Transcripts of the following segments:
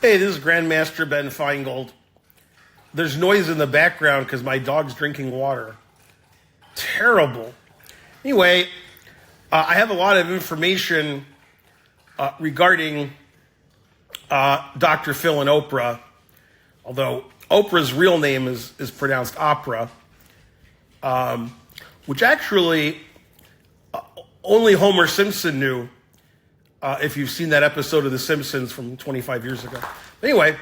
Hey, this is Grandmaster Ben Finegold. There's noise in the background because my dog's drinking water. Terrible. Anyway, I have a lot of information regarding Dr. Phil and Oprah, although Oprah's real name is pronounced Oprah, which actually only Homer Simpson knew, if you've seen that episode of The Simpsons from 25 years ago. Anyway,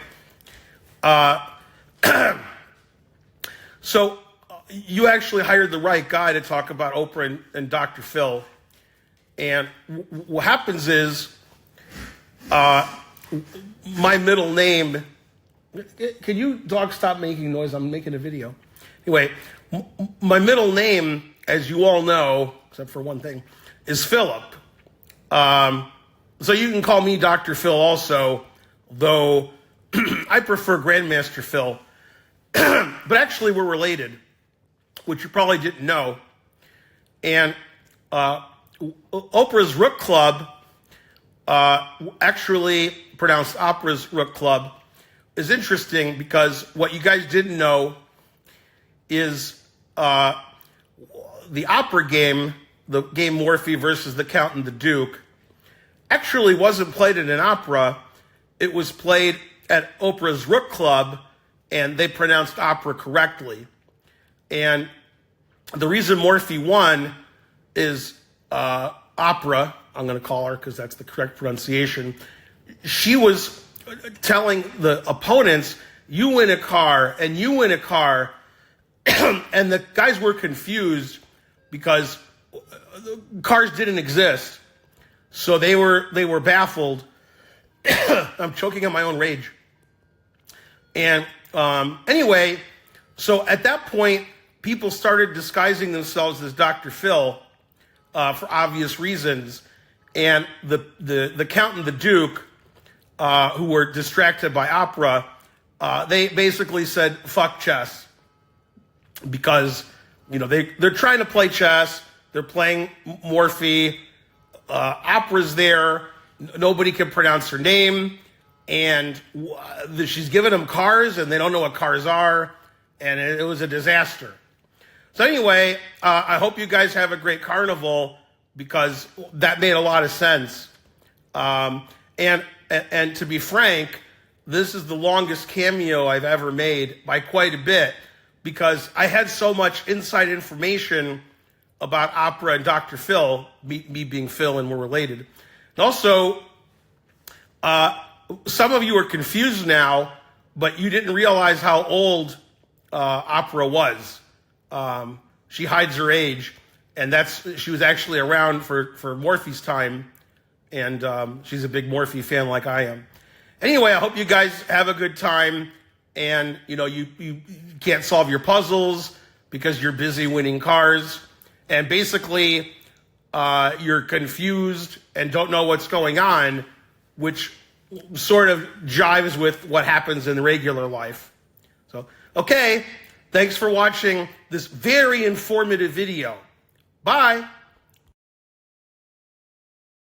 so you actually hired the right guy to talk about Oprah and Dr. Phil. And what happens is, my middle name, can you, dog, stop making noise? I'm making a video. Anyway, my middle name, as you all know, except for one thing, is Philip. So you can call me Dr. Phil also, though I prefer Grandmaster Phil. But actually, we're related, which you probably didn't know. And Oprah's Rook Club, actually pronounced Oprah's Rook Club, is interesting because what you guys didn't know is the opera game, the game Morphy versus the Count and the Duke, actually wasn't played in an opera. It was played at Oprah's Rook Club, and they pronounced opera correctly. And the reason Morphy won is Opera, I'm going to call her because that's the correct pronunciation. She was telling the opponents, you win a car, and you win a car. And the guys were confused because cars didn't exist. So they were baffled. I'm choking on my own rage. And anyway, so at that point, people started disguising themselves as Dr. Phil for obvious reasons. And the Count and the Duke, who were distracted by opera, they basically said, fuck chess. Because, you know, they're trying to play chess. They're playing Morphy. Opera's there. Nobody can pronounce her name. And she's giving them cars, and they don't know what cars are. And it was a disaster. So anyway, I hope you guys have a great carnival, because that made a lot of sense. And to be frank, this is the longest cameo I've ever made by quite a bit, because I had so much inside information about Oprah and Dr. Phil, me being Phil and we're related. And also, some of you are confused now, but you didn't realize how old Oprah was. She hides her age, and she was actually around for Morphy's time, and she's a big Morphy fan like I am. Anyway, I hope you guys have a good time, and you know you can't solve your puzzles because you're busy winning cars, and basically you're confused and don't know what's going on, which sort of jives with what happens in regular life. So, okay, thanks for watching this very informative video. Bye.